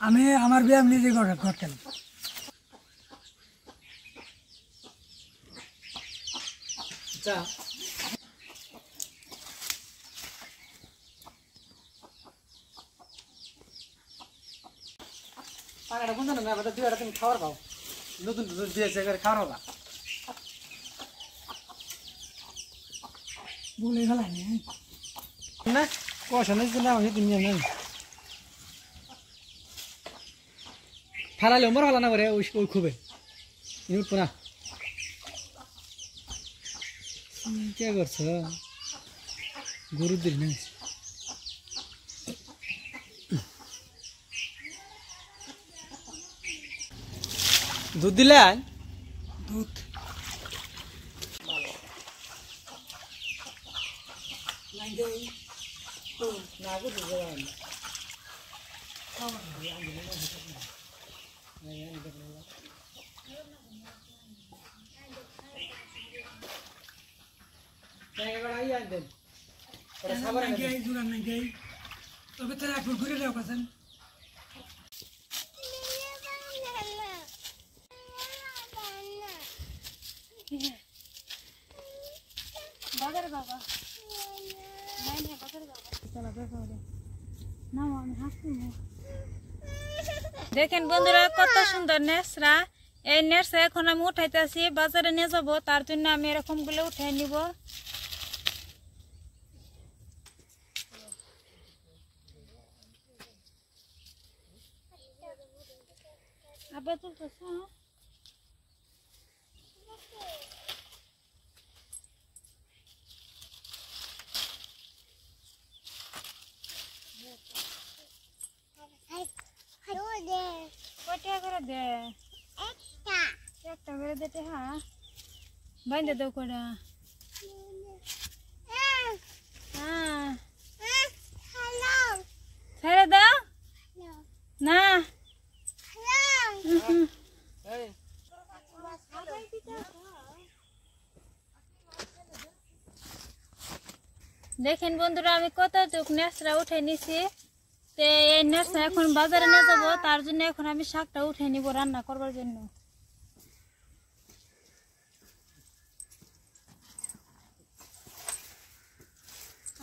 আমি আমার বিয়ে আমি নিজে করতাম। আচ্ছা টাকাটা কোন জানো না আমাদের দুইটা তুমি খাবার খাও নতুন নতুন দিয়েছে করে খাওয়ার হবে বলে গেলাম না কষা নাই না আমি দিন নাই ফালালে ওমর ফালা না করে ওই ওই খুবে ইউট না কে করছ গরু দিল না দুধ দিলেন দুধ তবে তারা একবার ঘুরে দেওয়া কথা বাজারে বাবা নাই না বাজারে বাবা চলো বের না আমি হাসি না দেখেন বন্ধুরা কত সুন্দর নেসরা এই নেসরা এখন আমি উঠাইতেছি বাজারে নিয়ে যাবো তার জন্য আমি এরকম গুলো উঠাই নিব আবার তুলতেছ করে দে একটা করে দে হ্যাঁ বাইন্দে দাও করে হ্যাঁ ছেড়ে দাও না দেখেন বন্ধুরা আমি কতটুক নেসরা উঠে নিছি এই নেসরা এখন বাজারে নিয়ে যাবো তার জন্য এখন আমি শাকটা উঠে নিব রান্না করবার জন্য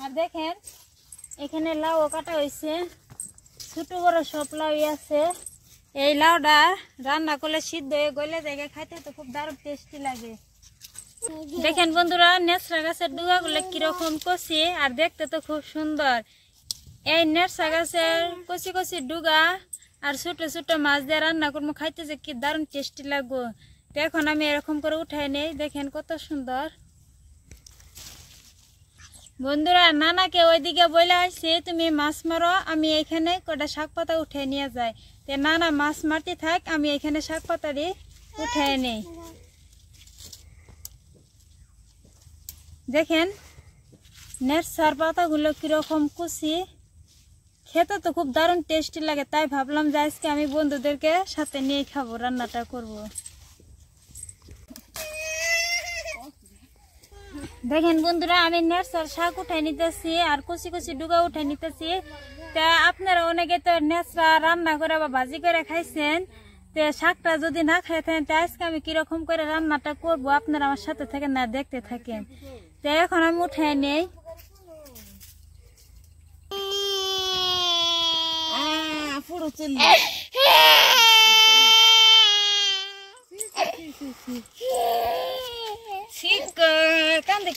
আর দেখেন এখানে লাউ কাটা হয়েছে ছোট বড় সব লাউ আছে এই লাউটা রান্না করলে সিদ্ধ হয়ে গলে জায়গায় খাইতে তো খুব দারুণ টেস্টি লাগে দেখেন বন্ধুরা নেসরা গাছের ডুগাগুলো কিরকম কষি আর দেখতে তো খুব সুন্দর এই নেসরা গাছের কচি কচি ডুগা আর ছোট ছোট মাছ দিয়ে রান্না করবো খাইতে যে কি দারুণ টেস্টি লাগবো তো এখন আমি এরকম করে উঠাই নেই দেখেন কত সুন্দর বন্ধুরা নানাকে ওইদিকে বলে আসছে তুমি মাছ মারো আমি এখানে কটা শাক পাতা উঠে নিয়ে যাই তো নানা মাছ মারতে থাক আমি এখানে শাক পাতা দিয়ে উঠে নেই দেখেন নেসরার পাতাগুলো কিরকম কুচি খেতে তো খুব দারুণ টেস্টি লাগে তাই ভাবলাম যে আজকে আমি বন্ধুদেরকে সাথে নিয়ে খাবো রান্নাটা করব দেখেন বন্ধুরা আমি নেসরার শাক উঠাই নিতেছি আর কুচি কুচি ডুগা উঠাই নিতেছি তা আপনারা অনেকে তো নেসরা রান্না করে বা ভাজি করে খাইছেন তো শাকটা যদি না খাই থাকেন তো আজকে আমি কিরকম করে রান্নাটা করব আপনারা আমার সাথে থেকে না দেখতে থাকেন তো এখন আমি উঠাই নেই কান্দে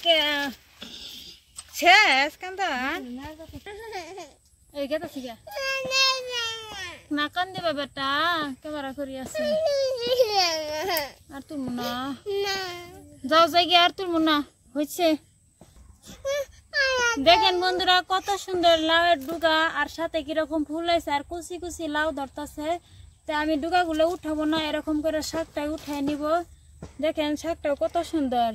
শেষ কান্দান এই গেতা শিখা না কান্দিবা বেটা কেবারা করি আছে আর তুই মুনা যাও যাই গে আর তুই মুনা হয়েছে দেখেন বন্ধুরা কত সুন্দর লাউয়ের ডুগা আর সাথে কিরকম ফুল হয়েছে আর কুচি কুচি লাউ ধরতেছে তো আমি ডুগাগুলো উঠাবো না এরকম করে শাকটা উঠাই নিব দেখেন শাকটাও কত সুন্দর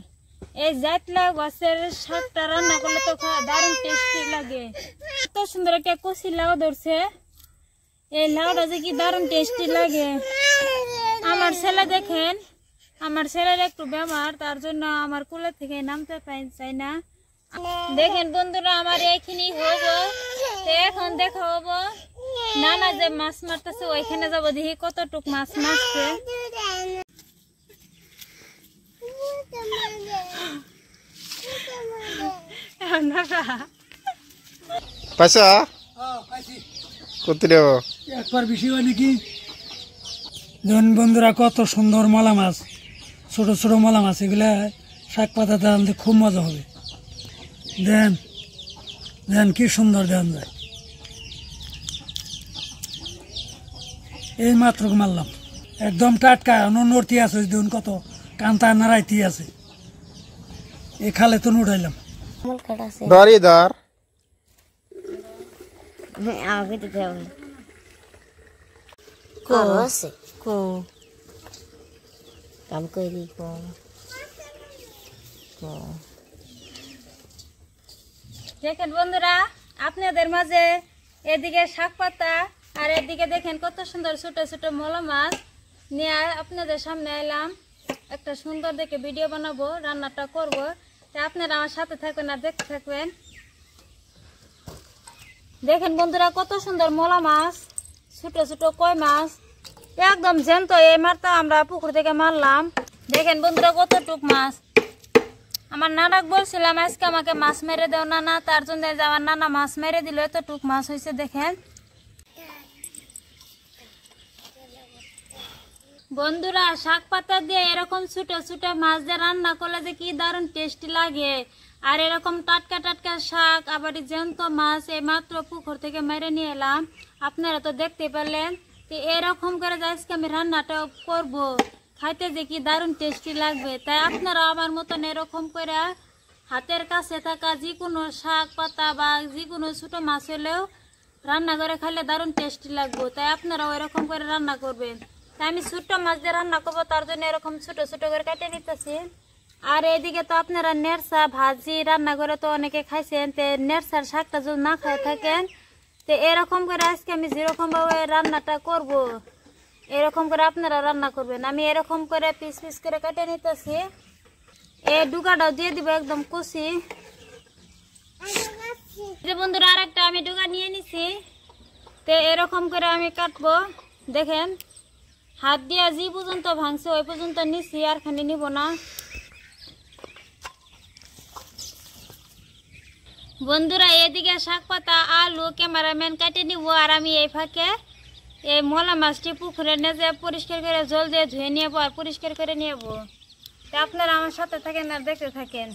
এই জাতলা গাছের শাকটা রান্না করলে তো দারুণ টেস্টি লাগে কত সুন্দর একটা কুচি লাউ ধরছে এই লাউটা যে কি দারুণ টেস্টি লাগে আমার ছেলে দেখেন আমার ছেলের একটু বেমার তার জন্য আমার কোলে থেকে নামতে চাই না দেখেন বন্ধুরা আমার এইখানি হবো তো এখন দেখা হবো নানা যে মাছ মারতেছে ওইখানে যাবো দেখি কতটুক মাছ মারছে। পাইছা কত একবার বেশি হয় নাকি। ধন বন্ধুরা, কত সুন্দর মলা মাছ, ছোট ছোট মলা মাছ, এগুলা শাক পাতাতে আনতে খুব মজা হবে। দেন দেন কি সুন্দর দেন যায়। এই মাত্র মারলাম, একদম টাটকা, নড়তি আছে, দেখুন কত কান্তা নাড়াইতি আছে। এই খালে তো উঠাইলাম। ধর ধর দেখেন বন্ধুরা, আপনাদের মাঝে এদিকে শাক পাতা আর এদিকে দেখেন কত সুন্দর ছোট ছোট মলা মাছ নিয়ে আপনাদের সামনে এলাম। একটা সুন্দর দেখে ভিডিও বানাবো, রান্নাটা করব। তা আপনারা আমার সাথে থাকবেন আর দেখতে থাকবেন। দেখেন বন্ধুরা, কত সুন্দর মলা মাছ, ছোট ছোট কই মাছ, একদম জ্যান্ত। এই মারটা আমরা পুকুর থেকে মারলাম। দেখেন বন্ধুরা কতটুক মাছ। আমার নানাক বলছিলাম আজকে আমাকে মাছ মেরে দেও নানা, তার জন্য আমার নানা মাছ মেরে দিল। এতটুক মাছ হয়েছে দেখেন বন্ধুরা। শাক পাতা দিয়ে এরকম ছোট ছোট মাছ দিয়ে রান্না করলে যে কি দারুণ টেস্টি লাগে। আর এরকম টাটকা টাটকা শাক, আবার জ্যান্ত মাছ এই মাত্র পুকুর থেকে মেরে নিয়ে এলাম। আপনারা তো দেখতে পেলেন। তো এরকম করে আজকে আমি রান্নাটা করব, খাইতে যে কি দারুণ টেস্টি লাগবে। তাই আপনারা আমার মতন এরকম করে হাতের কাছে থাকা যে কোনো শাক পাতা বা যে কোনো ছোটো মাছ হলেও রান্না করে খাইলে দারুণ টেস্টি লাগবে। তাই আপনারাও এরকম করে রান্না করবেন। তাই আমি ছোটো মাছ দিয়ে রান্না করবো, তার জন্য এরকম ছোটো ছোটো করে কেটে নিতেছি। আর এদিকে তো আপনারা নেরসা ভাজি রান্না করে তো অনেকে খাইছেন। তো নেরসার শাকটা যদি না খাই থাকেন, তো এরকম করে আজকে আমি যেরকমভাবে রান্নাটা করব, এরকম করে আপনারা রান্না করবেন। আমি এরকম করে পিস পিস করে কেটে নিতেছি। এই ডুগাটাও দিয়ে দিব একদম কষি। যে বন্ধুরা, আর একটা আমি ডুগা নিয়ে নিছি। তো এরকম করে আমি কাটবো। দেখেন হাত দিয়া যে পর্যন্ত ভাঙছে ওই পর্যন্ত নিছি, আর খানি নিব না। বন্ধুরা, এদিকে শাক পাতা আলু ক্যামেরাম্যান কাটে নিব, আর আমি এই ফাঁকে এই মলা মাছটি পুকুরে নেজে পরিষ্কার করে জল দিয়ে ধুয়ে নিয়ে আর পরিষ্কার করে নিয়েব। তা আপনারা আমার সাথে থাকেন আর দেখতে থাকেন।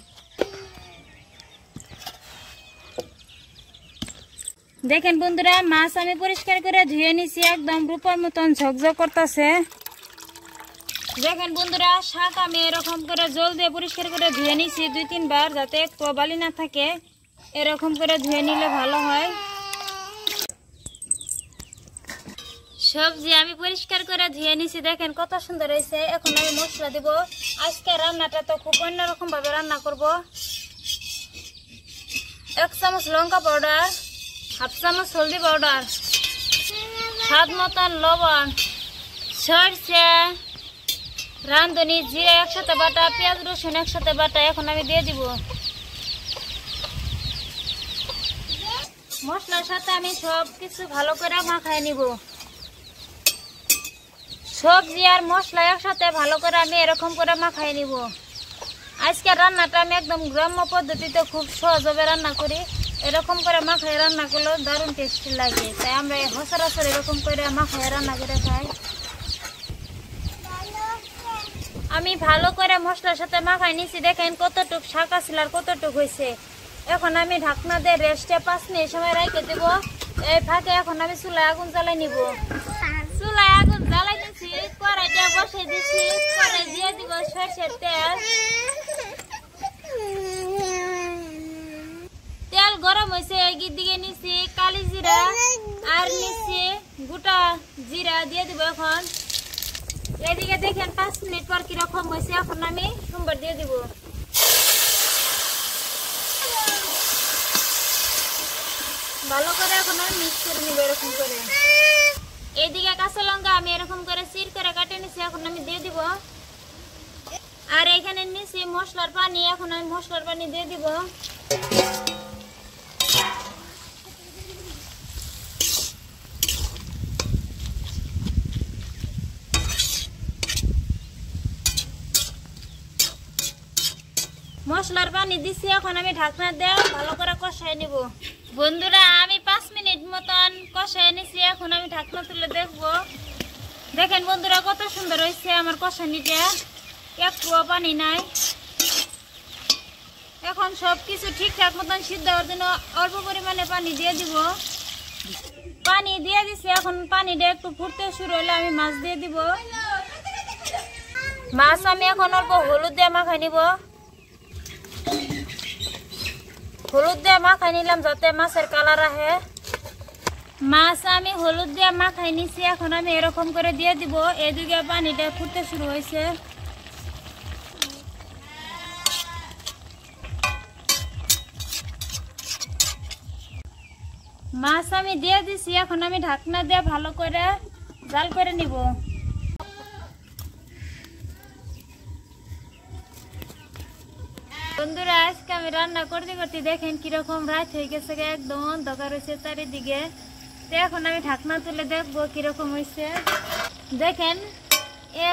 দেখেন বন্ধুরা, মাছ আমি পরিষ্কার করে ধুয়ে নিছি, একদম রূপার মতন ঝকঝক করতেছে। দেখেন বন্ধুরা, শাক আমি এরকম করে জল দিয়ে পরিষ্কার করে ধুয়ে নিছি 2-3 বার, যাতে একটু বালি না থাকে। এরকম করে ধুয়ে নিলে ভালো হয়। সবজি আমি পরিষ্কার করে ধুয়ে নিছি, দেখেন কত সুন্দর হয়েছে। এখন আমি মশলা দিব। আজকে রান্নাটা তো খুব অন্যরকম ভাবে রান্না করব। 1 চামচ লঙ্কা পাউডার, 1/2 চামচ হলদি পাউডার, স্বাদ মতন লবণ, সরষে, রাঁধুনি জিরা একসাথে বাটা, পেঁয়াজ রসুন একসাথে বাটা। এখন আমি দিয়ে দিব। মশলার সাথে আমি সব কিছু ভালো করে মাখায় নিব। সবজি আর মশলা একসাথে ভালো করে আমি এরকম করে মাখায় নিব। আজকে রান্নাটা আমি একদম গ্রাম্য পদ্ধতিতে খুব সহজভাবে রান্না করি। এরকম করে মাখায় রান্না করলে দারুণ টেস্টি লাগে। তাই আমরা সচরাচর এরকম করে মাখায় রান্না করে খাই। আমি ভালো করে মশলার সাথে মাখায় নিছি। দেখেন কতটুক শাক আছিল আর কতটুক হয়েছে। এখন আমি ঢাকনা দিয়ে রেস্টে 5 মিনিট সময় রেখে দেব। এই ফাঁকে এখন আমি চুলায় আগুন জ্বালাই নিব। চুলায় আগুন জ্বালাই দিচ্ছি, কড়াইটা বসে দিচ্ছি। কড়াই দিয়ে দিব সরষের তেল। তেল গরম হয়েছে, এগিয়ে দিকে নিচ্ছি কালি জিরা আর নিচ্ছি গোটা জিরা দিয়ে দিব। এখন এদিকে দেখেন 5 মিনিট পর কিরকম হয়েছে। এখন আমি সোমবার দিয়ে দিব। ভালো করে এখন আমি মিক্স করে নিব এরকম করে। এইদিকে কাঁচা লঙ্কা আমি এরকম করে চির করে কাটে নিছি, এখন আমি দিয়ে দিব। আর এখানে নিছি মশলার পানি, এখন আমি মশলার পানি দিয়ে দিব। মশলার পানি দিছি, এখন আমি ঢাকনা দিয়ে ভালো করে কষাই নিব। বন্ধুরা আমি 5 মিনিট মতন কষাই নিছি, এখন আমি ঢাকনা তুলে দেখবো। দেখেন বন্ধুরা কত সুন্দর হয়েছে আমার কষানিটা, একটুও পানি নাই। এখন সব কিছু ঠিকঠাক মতন সিদ্ধ হওয়ার জন্য অল্প পরিমাণে পানি দিয়ে দিব। পানি দিয়ে দিছি, এখন পানিটা একটু ফুটতে শুরু হলে আমি মাছ দিয়ে দিব। মাছ আমি এখন অল্প হলুদ দিয়ে মাখাই নিব। হলুদ দিয়ে মাখাই নিলাম যাতে মাছের কালার আহে। মাছ আমি হলুদ দিয়ে মাখাই নিছি, এখন আমি এরকম করে দিয়ে দিব। এদিকে পানিটা ফুটতে শুরু হয়েছে। মাছ আমি দিয়ে দিছি, এখন আমি ঢাকনা দিয়ে ভালো করে জাল করে নিব। বন্ধুরা আজকে আমি রান্না করতে করতে দেখেন কিরকম রাত হয়ে গেছে, একদম অন্ধকার হয়েছে চারিদিকে। তো এখন আমি ঢাকনা তুলে দেখবো কিরকম হয়েছে। দেখেন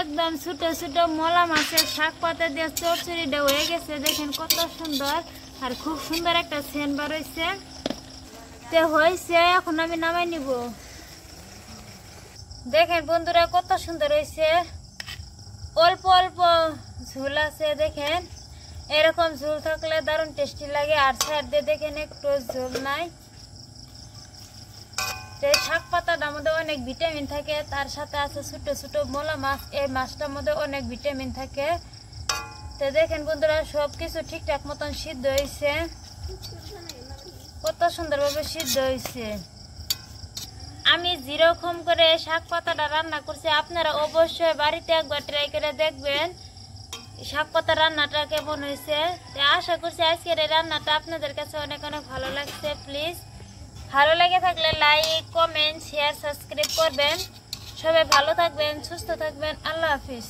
একদম ছোট ছোট মলা মাছের শাক পাতা দিয়ে চচ্চড়িটা হয়ে গেছে। দেখেন কত সুন্দর, আর খুব সুন্দর একটা সেন্ট বার হয়েছে। তো হয়েছে, এখন আমি নামাই নিব। দেখেন বন্ধুরা কত সুন্দর হয়েছে, অল্প অল্প ঝোল আছে। দেখেন এরকম ঝোল থাকলে দারুণ টেস্টি লাগে। আর সাইড দিয়ে দেখেন একটু ঝোল নাই। শাক পাতাটার মধ্যে অনেক ভিটামিন থাকে, তার সাথে আছে ছোট ছোট মলা মাছ, এই মাছটার মধ্যে অনেক ভিটামিন থাকে। তো দেখেন বন্ধুরা সবকিছু ঠিকঠাক মতন সিদ্ধ হয়েছে, কত সুন্দরভাবে সিদ্ধ হয়েছে। আমি যেরকম করে শাক পাতাটা রান্না করছি আপনারা অবশ্যই বাড়িতে একবার ট্রাই করে দেখবেন শাক পাতা রান্নাটা কেমন হয়েছে। আশা করছি আজকের এই রান্নাটা আপনাদের কাছে অনেক অনেক ভালো লাগছে। প্লিজ ভালো লেগে থাকলে লাইক কমেন্ট শেয়ার সাবস্ক্রাইব করবেন। সবাই ভালো থাকবেন, সুস্থ থাকবেন। আল্লাহ হাফিজ।